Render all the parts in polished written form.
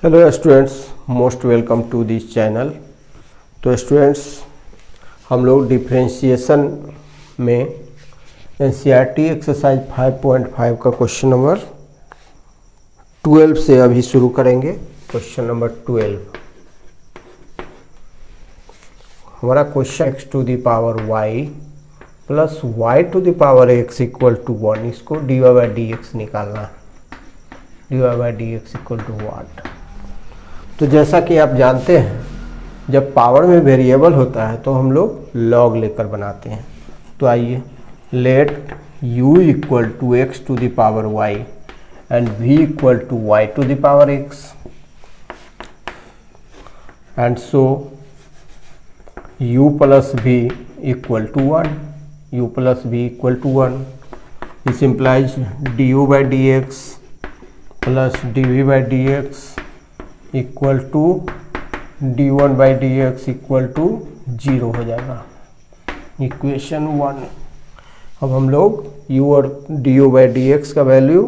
Hello students, most welcome to this channel. तो students, हम लोग डिफरेंशिएशन में एनसीईआरटी एक्सरसाइज 5.5 का क्वेश्चन नंबर 12 से अभी शुरू करेंगे। क्वेश्चन नंबर 12 हमारा question x to the power y plus y to the power x equal to 1, इसको dy बाई डी एक्स निकालना। dy by D x equal to what. तो जैसा कि आप जानते हैं, जब पावर में वेरिएबल होता है तो हम लोग लॉग लेकर बनाते हैं। तो आइए, let u equal to x to the power y and v equal to y to the power x and so u plus v equal to 1, u plus v equal to 1। This implies du by D x plus dv by D x equal to d1 by D x equal to 0 हो जाएगा। Equation 1। अब हम लोग u और du by D x का value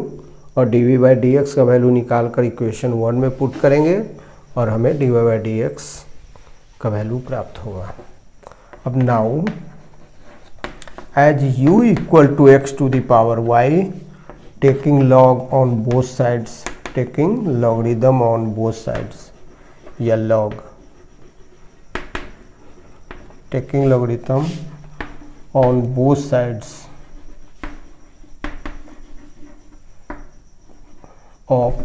और dv by D x का value निकाल कर इक्वेशन 1 में पुट करेंगे और हमें dy बाई डी एक्स का वैल्यू प्राप्त होगा। अब now as u equal to x to the power y, taking log on both sides, taking logarithm on both sides या log, taking logarithm on both sides of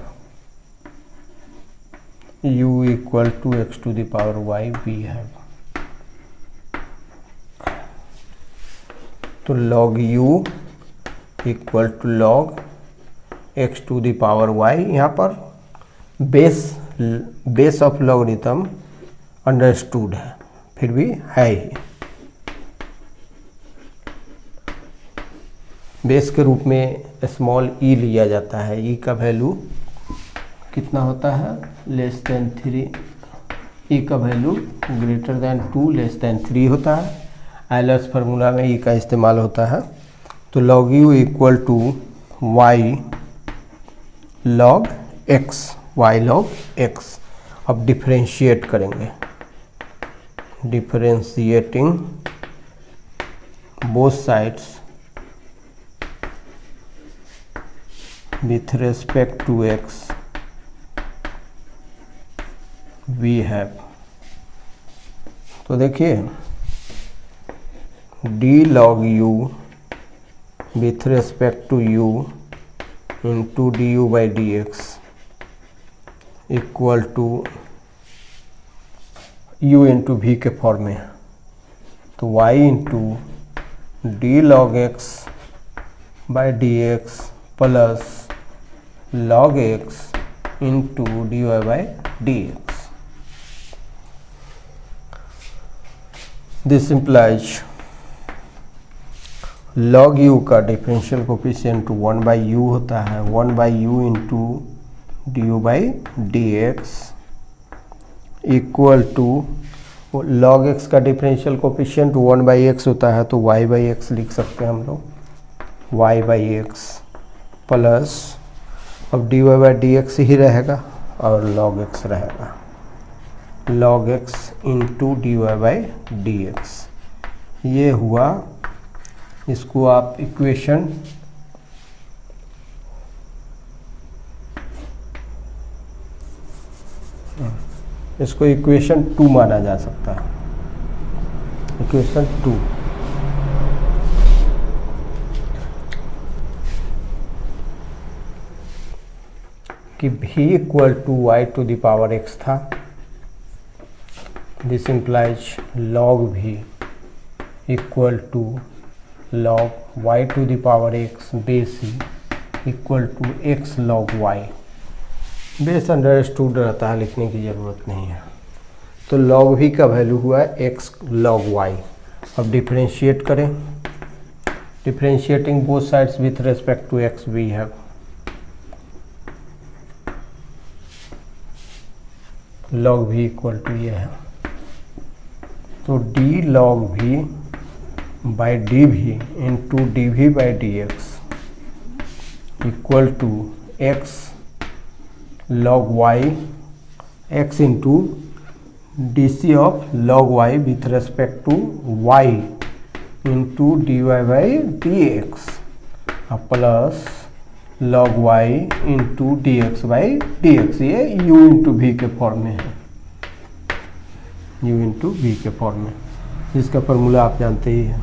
u equal to x to the power y we have। तो log u equal to log x to the power y, यहाँ पर base of logarithm understood है, फिर भी है ही। Base के रूप में स्मॉल e लिया जाता है। e का वैल्यू कितना होता है? Less than 3। e का value greater than 2 less than 3 होता है। आइलर्स फार्मूला में e का इस्तेमाल होता है। तो log u equal to y log x, y log x। अब डिफरेंशिएट करेंगे, differentiating both sides with respect to x we have. तो देखिए, d log u with respect to u into du by D x equal to u into v के form में। तो y into d log x by D x plus log x into D Y by D x. This implies log u का differential coefficient 1 by u होता है, 1 by u into d u by D x equal to log x का differential coefficient 1 by x होता है, तो y by x लिख सकते हैं हम लोग, y बाई एक्स प्लस अब D Y by D X ही रहेगा और log x रहेगा, log x into D Y by D x. ये हुआ। इसको आप इक्वेशन इसको इक्वेशन 2 माना जा सकता है। इक्वेशन 2 कि v equal to y to the power x था। This implies log v equal to log y to the power x base ही equal to x log y। Base understood रहता है, लिखने की ज़रूरत नहीं है। तो log v का वैल्यू हुआ है x log y। अब डिफरेंशिएट करें, differentiating both sides with respect to x we have. log v equal to ये है, तो d log v by d v into d v by D x equal to x log y x into d c of log y with respect to y into D Y by D x plus log y into d x by D x, ये u into v के form में है, u into v के form में, जिसका formula आप जानते ही हैं।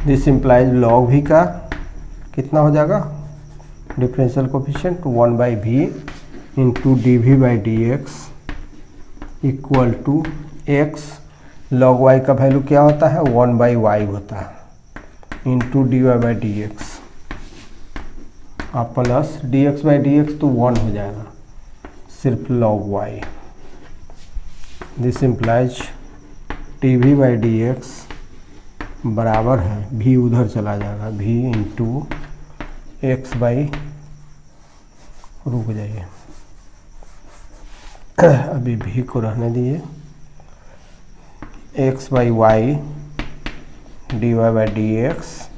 दिस इम्प्लाइज लॉग वी का कितना हो जाएगा, differential coefficient 1/v into d v by D x equal to x, log y का वैल्यू क्या होता है 1/y होता है into D Y by D x plus d x by D x तो 1 हो जाएगा सिर्फ log y। This implies t v by D x बराबर है, v उधर चला जाएगा, v इंटू एक्स बाई, रुक जाइए अभी v को रहने दीजिए, x by y d Y by D x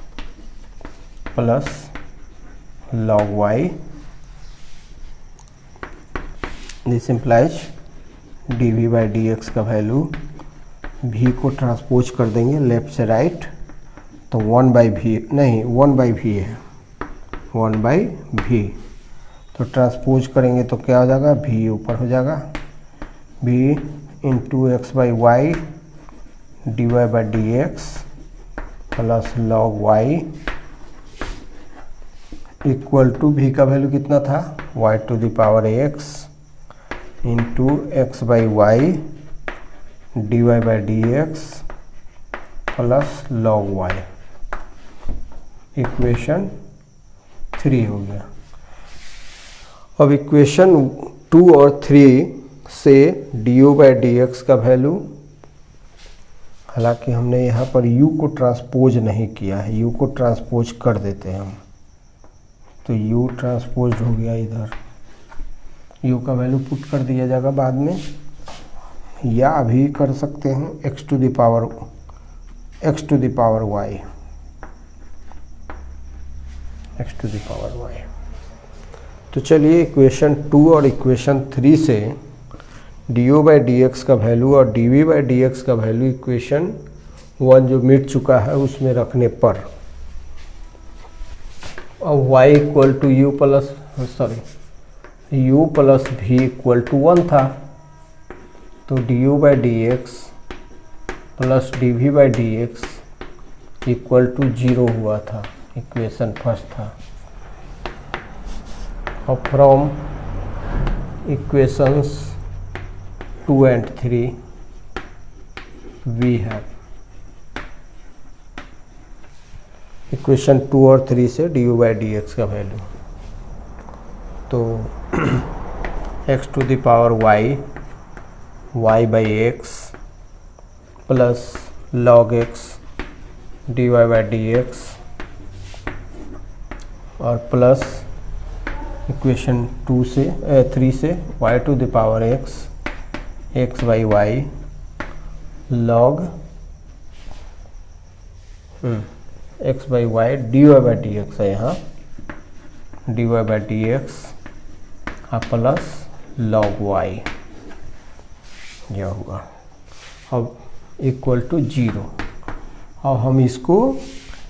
plus log y. This implies d v by D x का वैल्यू v को ट्रांसपोज कर देंगे लेफ्ट से राइट तो 1/v नहीं 1/v है, 1/v तो ट्रांसपोज करेंगे तो क्या हो जाएगा, v ऊपर हो जाएगा, v into x by y d Y by D x plus log y equal to v का वैल्यू कितना था y to the power x into x by y d Y by D x plus log y, equation 3 हो गया। अब equation 2 और 3 से d u by D x का value, हालांकि हमने यहाँ पर u को ट्रांसपोज नहीं किया है, u को ट्रांसपोज कर देते हैं हम, तो u ट्रांसपोज हो गया इधर, u का वैल्यू पुट कर दिया जाएगा बाद में, या अभी कर सकते हैं x to the power y, x to the power y। तो चलिए इक्वेशन 2 और इक्वेशन 3 से d u by D x का वैल्यू और d v by D x का वैल्यू इक्वेशन 1 जो मिट चुका है उसमें रखने पर, अब y equal to u plus u plus v equal to 1 था, तो d u by D x plus d v by D x equal to 0 हुआ था, इक्वेशन फर्स्ट था। और from equations 2 and 3 we have, equation 2 और 3 से d u by D x का value, तो x to the power y by x plus log x d Y by D x और plus equation 3 से y to the power x by y log x by y d Y by D x है यहाँ, d Y by D x plus log y, यह हुआ। अब equal to 0, अब हम इसको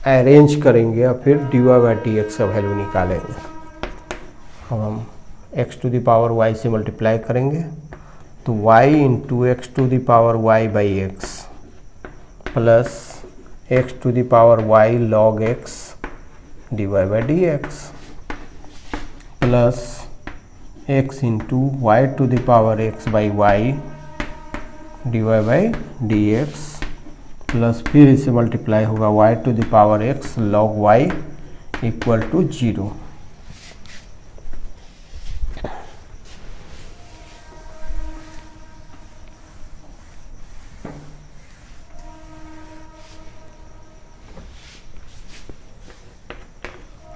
अरेंज करेंगे और फिर d Y by D x का वैल्यू निकालेंगे। अब हम x to the power y से मल्टीप्लाई करेंगे तो y into x to the power y by x plus x to the power y log x d Y by D x plus x into y to the power x by y d Y by D x plus फिर इसे multiply होगा y to the power x log y equal to 0।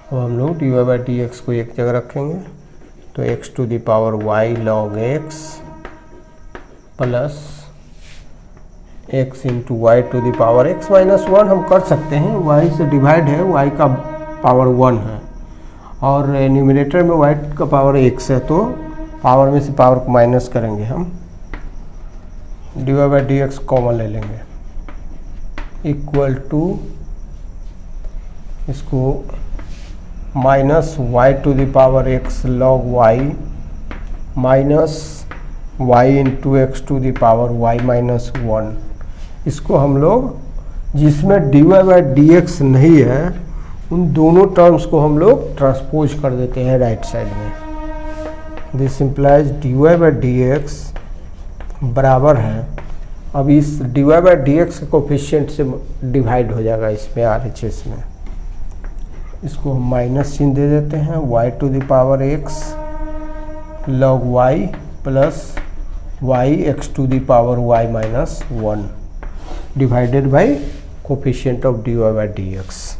अब हम लोग d Y by D x को एक जगह रखेंगे तो x to the power y log x plus x into y to the power x minus 1 हम कर सकते हैं, y से डिवाइड है, y का पावर 1 है और न्यूमरेटर में y का पावर x है तो पावर में से पावर को माइनस करेंगे हम, dy by D x common ले लेंगे, इक्वल टू इसको minus y to the power x log y minus y into x to the power y minus 1। इसको हम लोग जिसमें dy बाई डी एक्स नहीं है उन दोनों टर्म्स को हम लोग ट्रांसपोज कर देते हैं राइट साइड में। This implies dy by D x बराबर है, अब इस dy बाई डी एक्स के कोफिशिएंट से डिवाइड हो जाएगा इसमें RHS में, इसको हम माइनस चिन्ह दे देते हैं, y to the power x log y plus y x to the power y minus 1 divided by coefficient of dy by D x,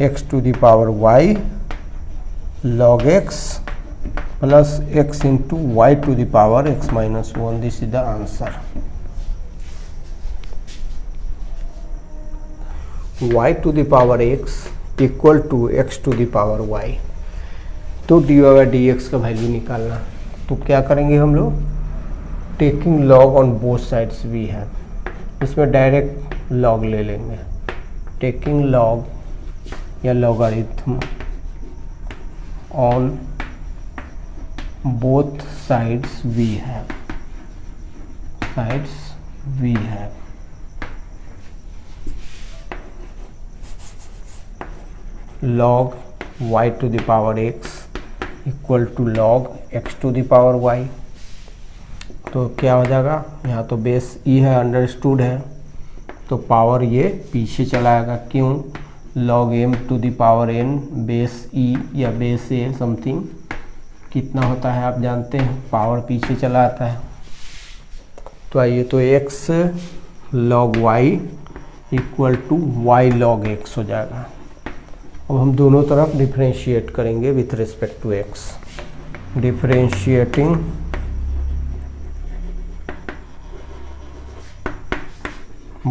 x to the power y log x plus x into y to the power x minus 1। This is the answer. y to the power x equal to x to the power y। तो dy by D x का value निकालना, तो क्या करेंगे हम लोग, taking log on both sides भी है, इसमें डायरेक्ट लॉग ले लेंगे, टेकिंग लॉग या logarithm on both sides we have, log y to the power x equal to log x to the power y। तो क्या हो जाएगा, यहाँ तो बेस e है, अंडरस्टूड है, तो पावर ये पीछे चलाएगा, क्यों, log m to the power n base e या बेस a समथिंग कितना होता है आप जानते हैं, पावर पीछे चला आता है। तो आइए, तो x log y equal to y log x हो जाएगा। अब हम दोनों तरफ डिफरेंशिएट करेंगे with respect to x, differentiating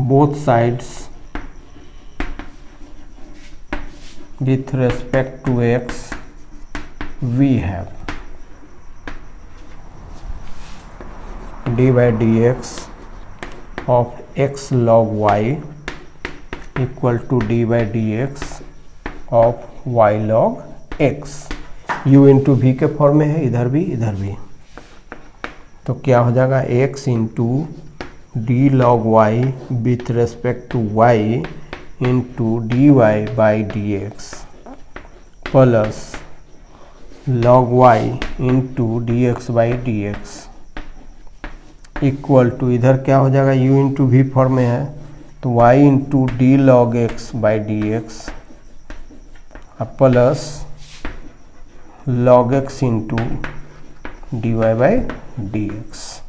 both sides with respect to x we have d by dx of x log y equal to d by dx of y log x। u into v के form में है, इधर भी, तो क्या हो जाएगा, x into d log y with respect to y into D Y by D x plus log y into d x by D x equal to, इधर क्या हो जाएगा, u इंटू वी फॉर्म में है, तो y into d log x by D x plus log x into D Y by D x,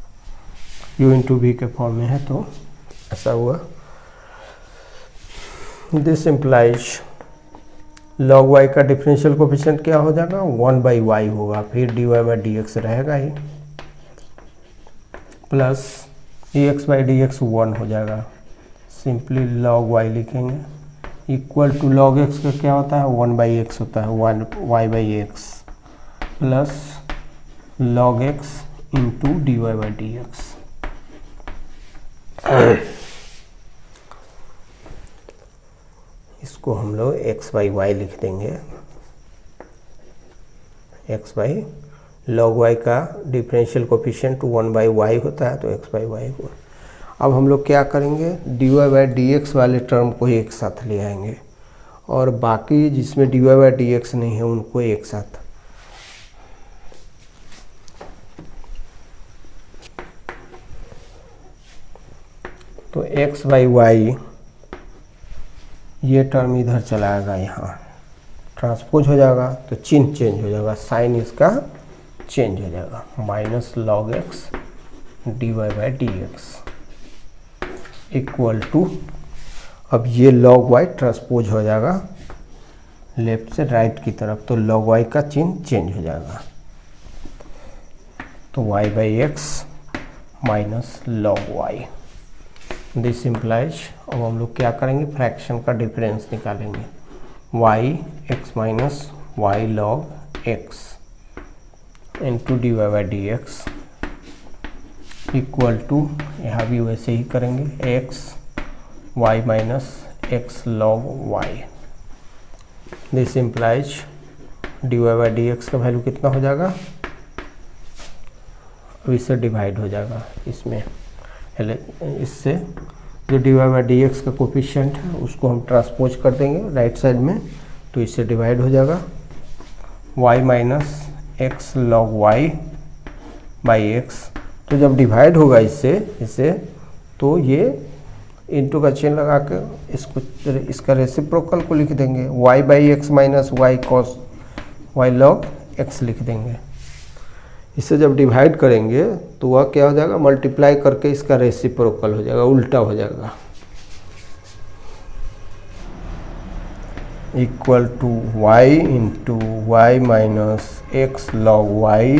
u into v के form में है, तो ऐसा हुआ। दिस इम्प्लाइज log y का डिफरेंशियल कोफिशिएंट क्या हो जाएगा, 1 बाई वाई होगा, फिर dy बाई डी एक्स रहेगा ही, plus X by D X 1 हो जाएगा, सिंपली log y लिखेंगे, इक्वल टू log x का क्या होता है, 1 बाई एक्स होता है, 1 y by x plus log x into D Y by D x. इसको हम लोग x बाई वाई लिख देंगे, x बाई log y का डिफरेंशियल कोफिशिएंट 1 बाई वाई होता है, तो x बाई वाई हुआ। अब हम लोग क्या करेंगे, dy बाई डी एक्स वाले टर्म को एक साथ ले आएंगे और बाकी जिसमें dy बाई डी एक्स नहीं है उनको एक साथ, तो x बाई वाई ये टर्म इधर चलाएगा, यहाँ ट्रांसपोज हो जाएगा, तो चिन्ह चेंज हो जाएगा, साइन इसका चेंज हो जाएगा, minus log x d Y by D x equal to, अब ये log y ट्रांसपोज हो जाएगा लेफ्ट से राइट की तरफ, तो log y का चिन्ह चेंज हो जाएगा, तो y by x minus log y। This implies, अब हम लोग क्या करेंगे, फ्रैक्शन का डिफरेंस निकालेंगे, y x minus y log x into D Y by D x equal to, यहाँ भी वैसे ही करेंगे, x y minus x log y. This implies d Y by D x का वैल्यू कितना हो जाएगा, अब इससे डिवाइड हो जाएगा इसमें, इससे जो d Y by D x का कोफिशिएंट है उसको हम ट्रांसपोज कर देंगे राइट साइड में, तो इससे डिवाइड हो जाएगा y minus x log y by x. तो जब डिवाइड होगा इससे तो ये इंटू का चिन्ह लगा के इसका रेसिप्रोकल को लिख देंगे, y by x minus y cos y log x लिख देंगे। इससे जब डिवाइड करेंगे तो वह क्या हो जाएगा, मल्टीप्लाई करके इसका रेसिप्रोकल हो जाएगा, उल्टा हो जाएगा, equal to y into y minus x log y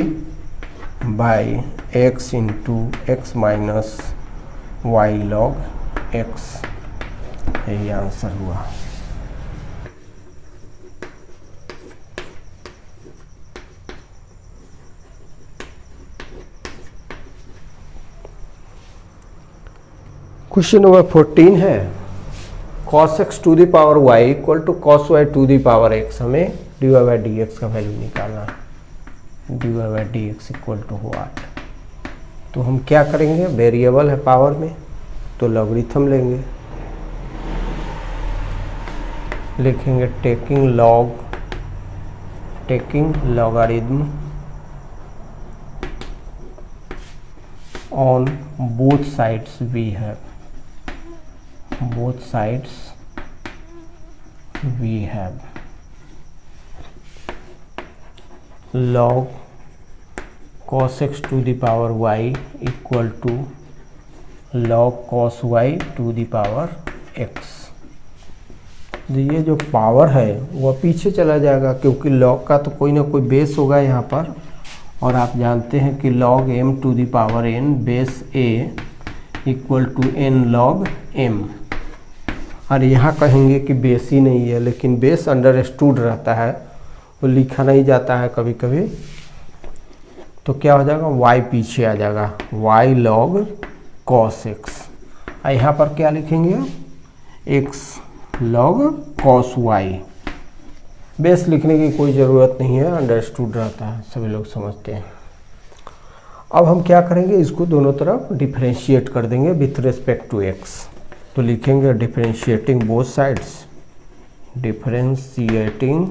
by x into x minus y log x. यही आंसर हुआ। क्वेश्चन नंबर 14 है, cos x to the power y equal to cos y to the power x। हमें d Y by D x का value निकालना है। D Y by D x equal to what, तो हम क्या करेंगे, वेरिएबल है पावर में तो लॉगरिथम लेंगे, लिखेंगे taking logarithm on both sides we have, both sides we have log cos x to the power y equal to log cos y to the power x। ये जो पावर है वह पीछे चला जाएगा क्योंकि log का तो कोई ना कोई बेस होगा यहाँ पर, और आप जानते हैं कि log m to the power n base a equal to n log m। और यहाँ कहेंगे कि बेस ही नहीं है, लेकिन बेस अंडरस्टूड रहता है, वो लिखा नहीं जाता है कभी कभी, तो क्या हो जाएगा, y पीछे आ जाएगा, y log cos x। यहाँ पर क्या लिखेंगे, x log cos y। Base लिखने की कोई ज़रूरत नहीं है, अंडरस्टूड रहता है, सभी लोग समझते हैं। अब हम क्या करेंगे, इसको दोनों तरफ डिफरेंशिएट कर देंगे विथ रिस्पेक्ट टू x। तो लिखेंगे differentiating both sides, differentiating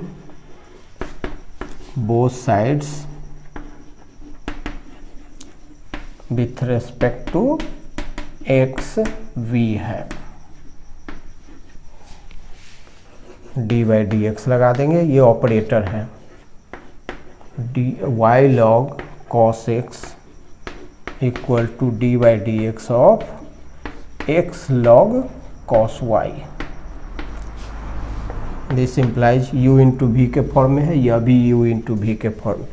both sides with respect to x we have d by D x लगा देंगे, ये ऑपरेटर है, d y log cos x equal to d by D x of x log cos y। This implies u into v के form में है, यह भी u into v के फॉर्म में,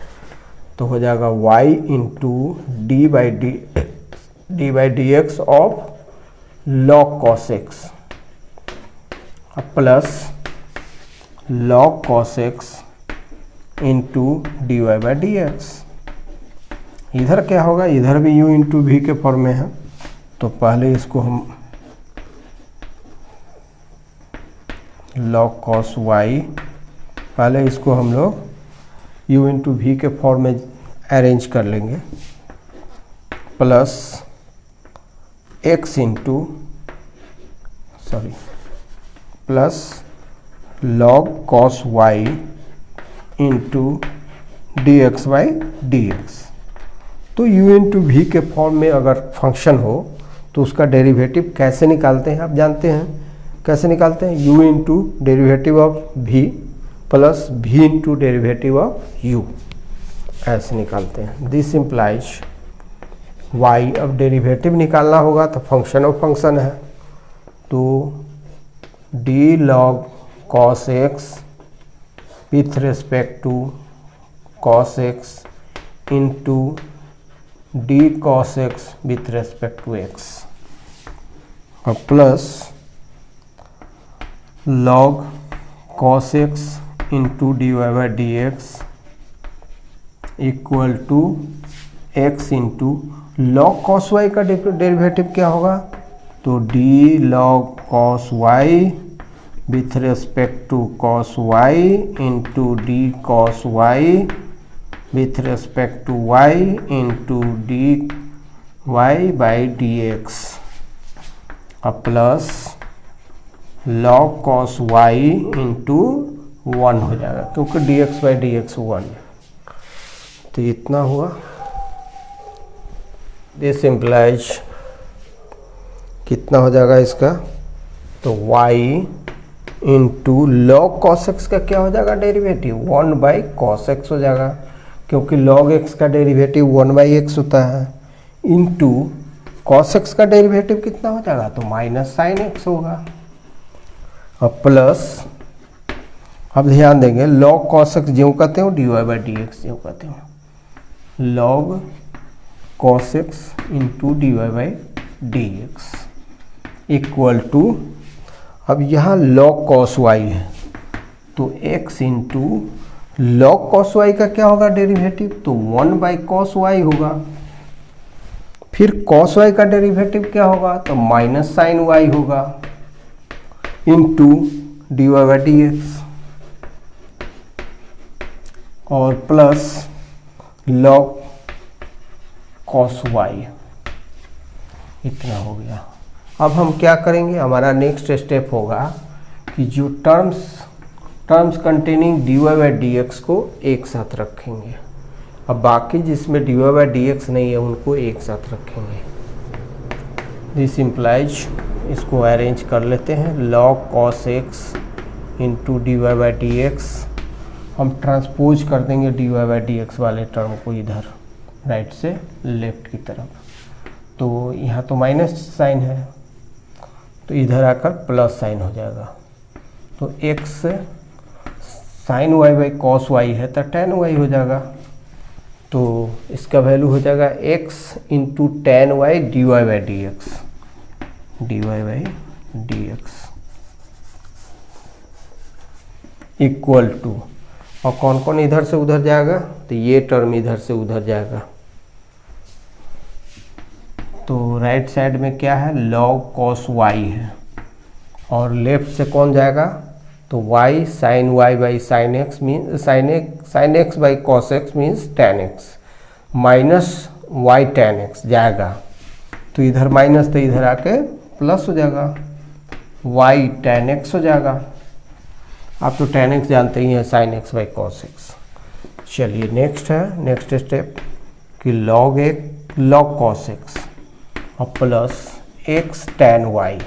तो हो जाएगा y into d by D x of log cos x plus log cos x into D Y by D x. इधर क्या होगा, इधर भी u इंटू वी के फॉर्म में है, तो पहले इसको हम log cos y, पहले इसको हम लोग u इंटू वी के फॉर्म में अरेंज कर लेंगे, plus x into plus log cos y into d x by D x. तो u इंटू वी के फॉर्म में अगर फंक्शन हो तो उसका डेरिवेटिव कैसे निकालते हैं, आप जानते हैं कैसे निकालते हैं, u into derivative of v plus v into derivative of u, ऐसे निकालते हैं। दिस इम्प्लाइज y, अब डेरिवेटिव निकालना होगा तो फंक्शन ऑफ फंक्शन है, तो d log cos x with respect to cos x into d cos x with respect to x, और plus log cos x into D Y by D x equal to x into log cos y का derivative क्या होगा, तो d log cos y with respect to cos y into d cos y with respect to y into D Y by D x plus log cos y into 1 हो जाएगा, क्योंकि D x by D X 1, तो इतना हुआ। This implies कितना हो जाएगा इसका, तो y into log cos x का क्या हो जाएगा डेरिवेटिव, 1 बाई कॉस एक्स हो जाएगा, क्योंकि लॉग एक्स का डेरिवेटिव 1 बाई एक्स होता है, इंटू कॉस एक्स का डेरिवेटिव कितना हो जाएगा, तो माइनस साइन एक्स होगा, और प्लस अब ध्यान देंगे लॉग कॉस एक्स जो कहते हो d Y by D x जो कहते हो, log cos x into D Y by D x equal to, अब यहाँ लॉग कॉस वाई है तो x into log cos y का क्या होगा डेरिवेटिव, तो 1 बाई कॉस वाई होगा, फिर कॉस वाई का डेरिवेटिव क्या होगा, तो माइनस साइन वाई होगा, into D Y by D x और प्लस लॉग कॉस वाई, इतना हो गया। अब हम क्या करेंगे, हमारा नेक्स्ट स्टेप होगा कि जो terms containing d Y by D x को एक साथ रखेंगे, अब बाकी जिसमें d Y by D x नहीं है उनको एक साथ रखेंगे। दिस इम्प्लाइज, इसको अरेंज कर लेते हैं, log cos x into D Y by D x, हम ट्रांसपोज कर देंगे d Y by D x वाले टर्म को इधर राइट से लेफ्ट की तरफ, तो यहाँ तो माइनस साइन है तो इधर आकर प्लस साइन हो जाएगा, तो x sine y by cos y है तो टेन वाई हो जाएगा, तो इसका वैल्यू हो जाएगा x into tan y d Y by D x, d Y by D x equal to, और कौन कौन इधर से उधर जाएगा, तो ये टर्म इधर से उधर जाएगा, तो राइट साइड में क्या है लॉग कॉस वाई है, और लेफ्ट से कौन जाएगा, तो y sine y by sine x mean sine x by cos x means tan x, minus y tan x जाएगा, तो इधर माइनस तो इधर आके प्लस हो जाएगा, y टेन एक्स हो जाएगा, आप तो टेन एक्स जानते ही हैं sine x by cos x. चलिए नेक्स्ट है, नेक्स्ट स्टेप कि लॉग कॉस एक्स और plus x tan y,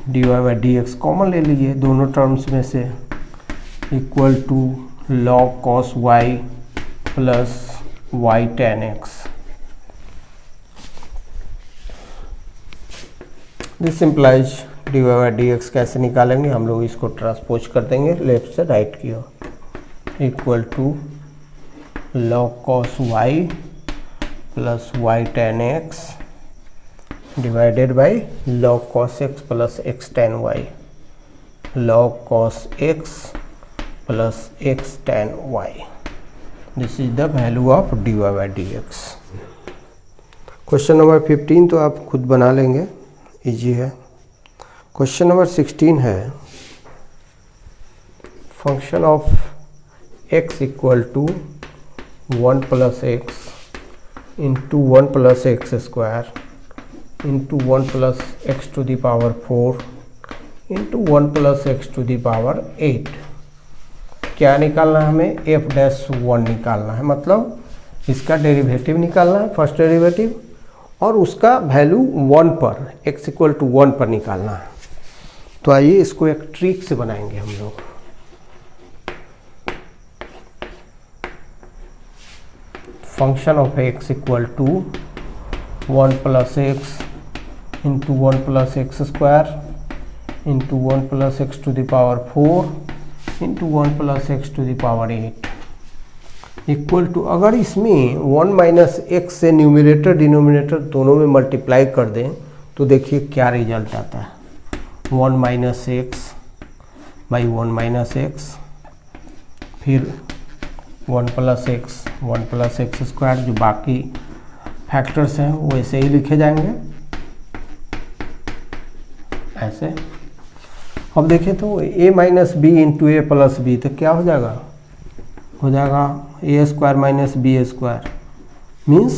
d Y by D x common ले लीजिए दोनों टर्म्स में से, equal to log cos Y plus Y tan x. This implies d Y by D x कैसे निकालेंगे, हम लोग इसको ट्रांसपोज कर देंगे लेफ्ट से राइट की ओर, equal to log cos Y plus Y tan X divided by log cos X plus x tan Y, log cos X plus x tan Y, this is the value of D Y by D X. Question number 15 तो आप खुद बना लेंगे, easy है। Question number 16 है, function of x equal to 1 plus x into 1 plus x square into 1 plus x to the power 4 into 1 plus x to the power 8। क्या निकालना है हमें, f-1 निकालना है, मतलब इसका डेरिवेटिव निकालना है, फर्स्ट डेरिवेटिव, और उसका वैल्यू 1 पर, x इक्वल टू 1 पर निकालना है। तो आइए इसको एक ट्रिक से बनाएंगे हम लोग। Function of x equal to 1 plus x into 1 plus x square into 1 plus x to the power 4 into 1 plus x to the power 8 equal to, अगर इसमें 1 माइनस एक्स से न्यूमरेटर डिनोमिनेटर दोनों में मल्टीप्लाई कर दें तो देखिए क्या रिजल्ट आता है, 1 minus x by 1 minus x, फिर वन प्लस एक्स स्क्वायर, जो बाकी फैक्टर्स हैं वो ऐसे ही लिखे जाएंगे ऐसे। अब देखें तो a minus B into A plus B, तो क्या हो जाएगा ए square minus B square, means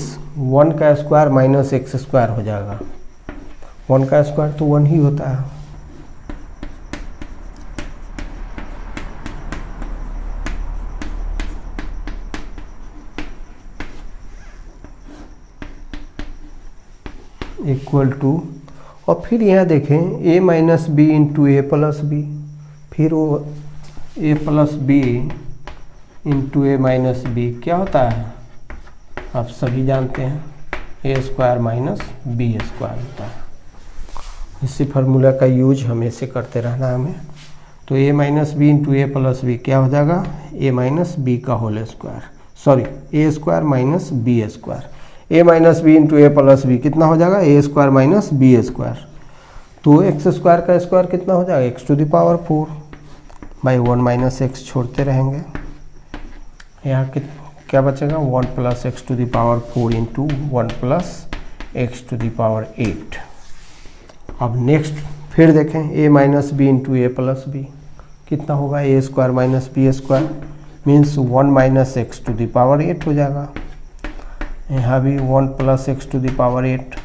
1 का स्क्वायर माइनस एक्स स्क्वायर हो जाएगा। 1 का स्क्वायर तो 1 ही होता है। इक्वल टू, और फिर यहाँ देखें a minus B into A plus b, फिर वो a plus b into a minus b क्या होता है आप सभी जानते हैं, a square minus B square होता है। इसी फार्मूला का यूज हमें से करते रहना है हमें। तो a minus B into A plus b क्या हो जाएगा, a माइनस बी का whole square, sorry a square minus B square. a minus B into A plus B कितना हो जाएगा, ए स्क्वायर माइनस बी स्क्वायर। तो एक्स स्क्वायर का square कितना हो जाएगा, x to the power 4 by 1 minus x छोड़ते रहेंगे। यहाँ क्या बचेगा, 1 plus x to the power 4 into 1 plus x to the power 8। अब नेक्स्ट फिर देखें a minus B into A plus B कितना होगा, A square minus B square, means 1 minus x to the power 8 हो जाएगा। यहाँ भी 1 plus x to the power 8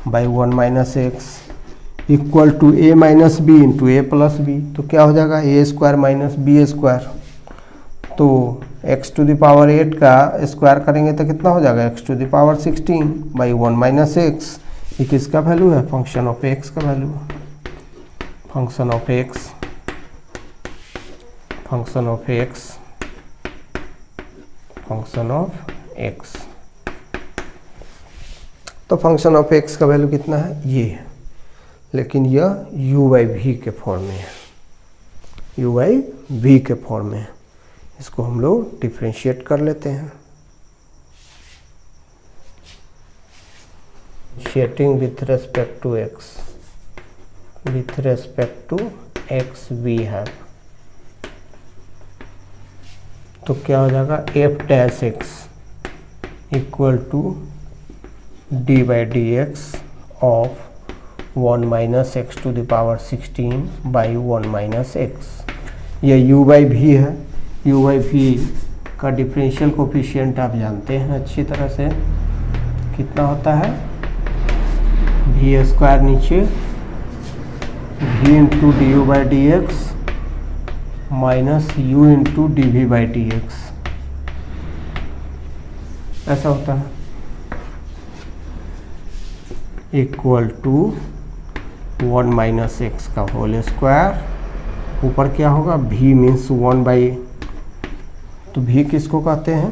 by 1 minus X equal to A minus B into A plus B. तो क्या हो जाएगा, ए स्क्वायर माइनस बी स्क्वायर। तो X to the power 8 का स्क्वायर करेंगे तो कितना हो जाएगा, x to the power 16 by 1 minus x. ये किसका वैल्यू है, फंक्शन ऑफ एक्स का value, function of x, function of x, function of x. तो फंक्शन ऑफ एक्स का वैल्यू कितना है, ये है, लेकिन यह u बाई वी के फॉर्म में है, u बाई वी के फॉर्म में है। इसको हम लोग डिफ्रेंशिएट कर लेते हैं। Differentiating with respect to x, with respect to x we have, तो क्या हो जाएगा, f dash x equal to d by D x of 1 minus x to the power 16 by 1 minus x. यह u बाई वी है। u by v का differential coefficient आप जानते हैं अच्छी तरह से, कितना होता है, वी स्क्वायर नीचे v into d u by D x minus u into d v by D x, ऐसा होता है, इक्वल टू 1 माइनस एक्स का होल स्क्वायर। ऊपर क्या होगा, v मीन्स 1 बाई, तो v किसको कहते हैं,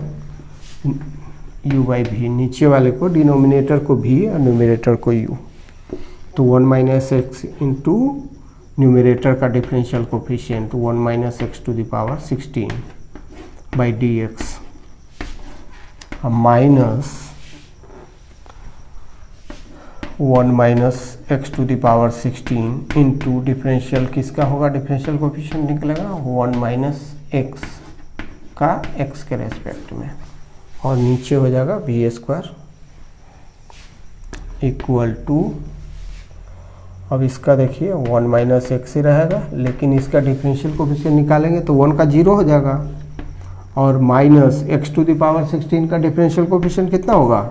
u बाई वी, नीचे वाले को डिनोमिनेटर को v और न्यूमरेटर को u। तो 1 माइनस एक्स इंटू न्यूमरेटर का differential coefficient 1 minus x to the power 16 by D x minus 1 minus x to the power 16 into differential किसका होगा, डिफरेंशियल कोफिशिएंट निकलेगा 1 माइनस एक्स का एक्स के रेस्पेक्ट में, और नीचे हो जाएगा वी स्क्वायर इक्वल टू, अब इसका देखिए 1 माइनस एक्स ही रहेगा, लेकिन इसका डिफरेंशियल कोफिशिएंट निकालेंगे तो 1 का 0 हो जाएगा, और minus x to the power 16 का डिफरेंशियल कोफिशिएंट कितना होगा,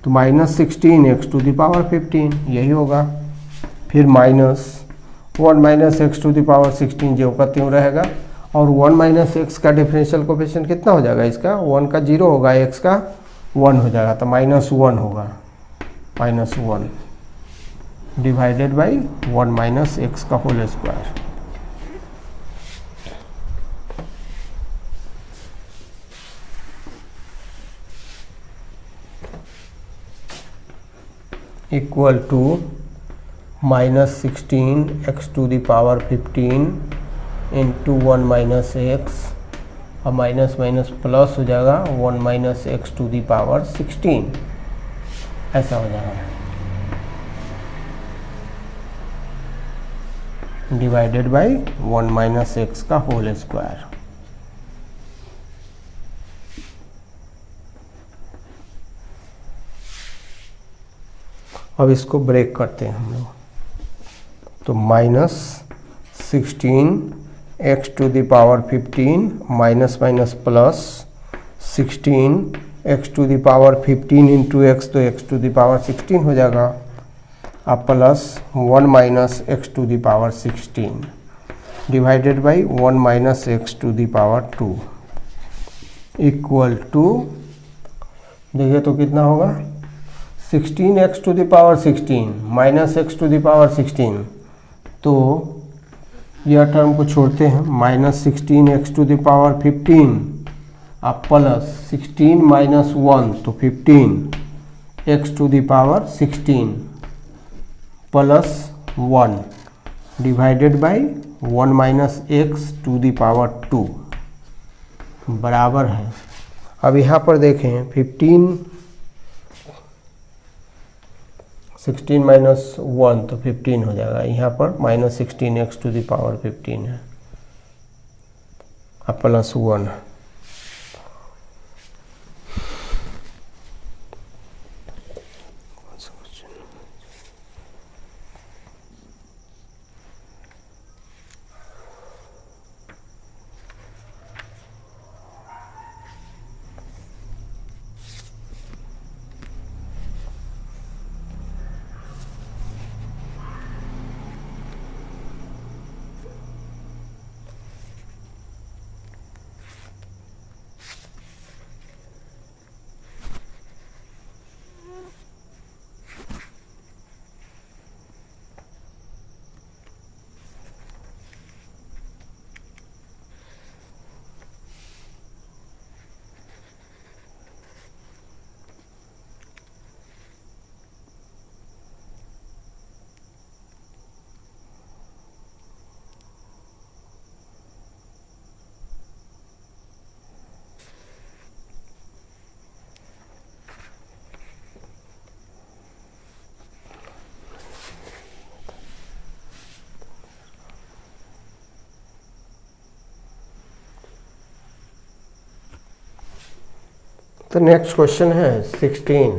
तो minus 16 x to the power 15 यही होगा। फिर minus 1 minus x to the power 16 जो का त्यों रहेगा, और 1 माइनस एक्स का डिफरेंशियल कोफिशिएंट कितना हो जाएगा, इसका 1 का 0 होगा, एक्स का 1 हो जाएगा, तो माइनस 1 होगा, minus 1 divided by 1 minus x का whole square. Equal to minus 16 x to the power 15 into 1 minus X, और माइनस माइनस प्लस हो जाएगा 1 minus x to the power 16, ऐसा हो जाएगा, डिवाइडेड बाई 1 माइनस एक्स का होल स्क्वायर। अब इसको ब्रेक करते हैं हम लोग, तो minus 16x⁻15 minus minus plus 16x⁻15 into X, तो x⁻16 हो जाएगा, अब plus 1 minus x⁻16 divided by 1 minus x⁻2 equal to, देखिए तो कितना होगा 16x⁻16 माइनस x⁻16, तो यह टर्म को छोड़ते हैं, माइनस 16x⁻15 अब प्लस 16 माइनस 1 तो 15x⁻16 plus 1 divided by 1 minus x⁻2 बराबर है। अब यहाँ पर देखें 16 माइनस 1 तो 15 हो जाएगा, यहाँ पर माइनस 16x⁻15 है, अब प्लस 1 है। तो नेक्स्ट क्वेश्चन है 16,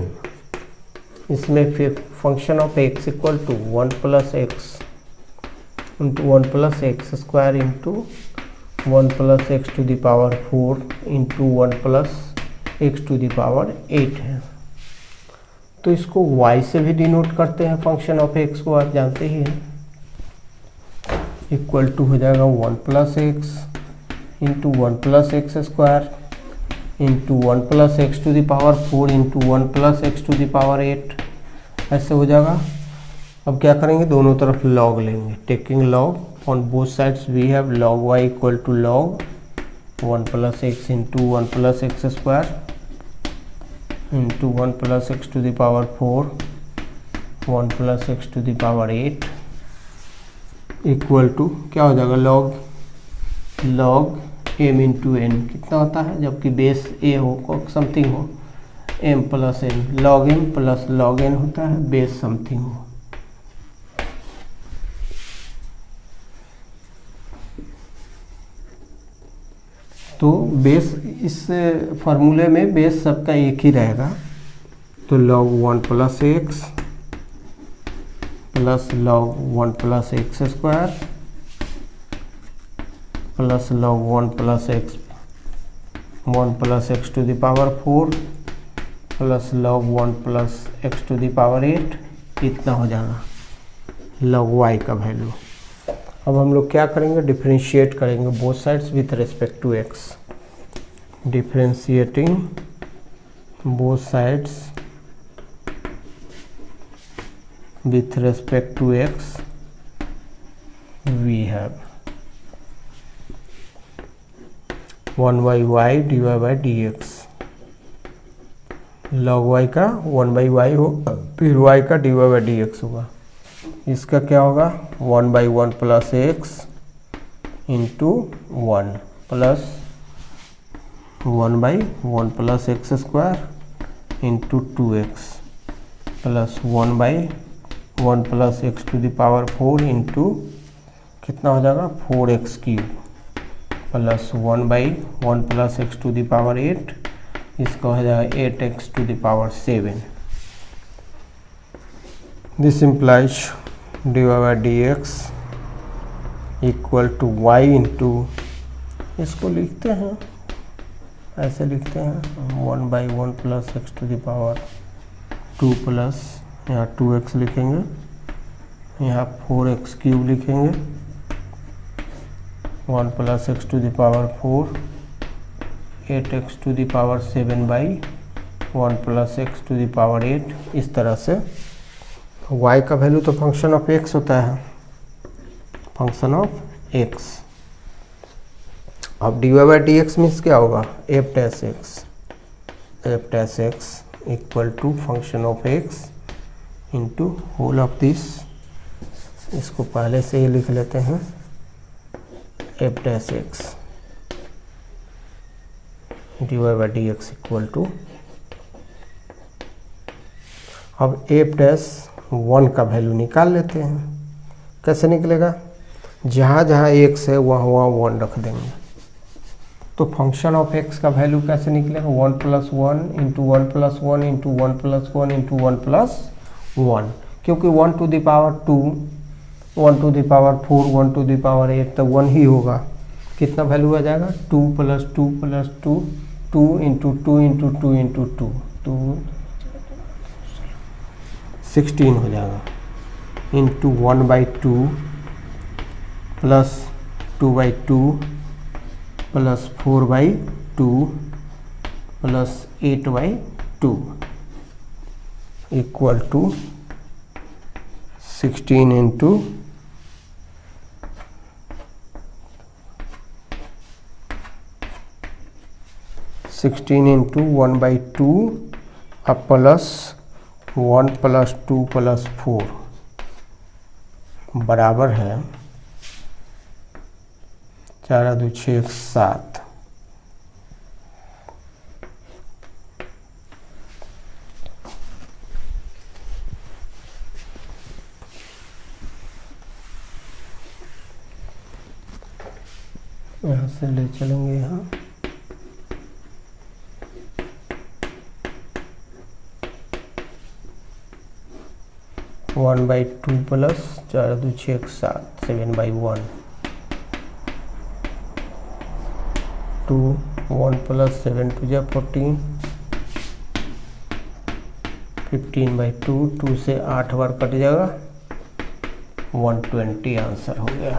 इसमें फिर function of x equal to 1 plus x into 1 plus x square into 1 plus x⁴ into 1 plus x⁸ है। तो इसको y से भी डिनोट करते हैं, फंक्शन ऑफ x को आप जानते ही हैं, इक्वल टू हो जाएगा 1 plus x into 1 plus x square into 1 plus x⁴ into 1 plus x⁸, ऐसे हो जाएगा। अब क्या करेंगे, दोनों तरफ लॉग लेंगे, taking log on both sides we have log y equal to log 1 plus x into 1 plus x square into 1 plus x⁴ 1 plus x⁸ equal to क्या हो जाएगा, log m इंटू n कितना होता है, जबकि बेस a हो something हो, m plus n, log m plus log n होता है, बेस समथिंग हो। तो बेस, इस फार्मूले में बेस सबका एक ही रहेगा, तो log 1 plus x plus log 1 plus x square plus log 1 plus x 1 plus x⁴ plus log 1 plus x⁸ इतना हो जाएगा log y का वैल्यू। अब हम लोग क्या करेंगे, डिफरेंशिएट करेंगे both sides with respect to x, differentiating both sides with respect to x we have 1/y dy/dx, log y का 1/y हो, फिर y का dy/dx होगा। इसका क्या होगा, 1/1 plus x into 1 plus 1/1 plus x square into 2x plus 1/1 plus x⁴ into कितना हो जाएगा 4x³ प्लस 1/1 प्लस x⁸, इसका हो जाएगा 8x⁷7। This implies dy by D x equal to y into, इसको लिखते हैं ऐसे लिखते हैं 1/1 plus x to the power 2 plus यहाँ 2x लिखेंगे, यहाँ 4x क्यूब लिखेंगे, 1 plus x to the power 4, 8x to the power 7/1 plus x to the power 8। इस तरह से y का वैल्यू तो फंक्शन ऑफ x होता है, फंक्शन ऑफ x। अब dy by D x means क्या होगा, f dash x equal to function of x into whole of this, इसको पहले से ही लिख लेते हैं, f dash x dy by D x equal to, अब एफ डैश 1 का वैल्यू निकाल लेते हैं। कैसे निकलेगा, जहाँ जहाँ x है वहाँ वहाँ 1 रख देंगे, तो फंक्शन ऑफ x का वैल्यू कैसे निकलेगा, 1 plus 1 into 1 plus 1 into 1 plus 1 into 1 plus 1, क्योंकि 1 to the power 2, 1 to the power 4, 1 to the power 8 तो 1 ही होगा। कितना वैल्यू आ जाएगा, 2 plus 2 plus 2, 2 into 2 into 2 into 2, 16 हो जाएगा, into 1/2 plus 2/2 plus 4/2 plus 8/2 equal to 16 into 1/2 अब प्लस 1 प्लस 2 प्लस 4 बराबर है 4 2 6 7। यहाँ से ले चलेंगे यहाँ, one by two plus 4 2 6 7, 7/1, 2 1 plus 7 2 जा 14, 15/2, 2 से 8 बार कट जाएगा, 120 आंसर हो गया।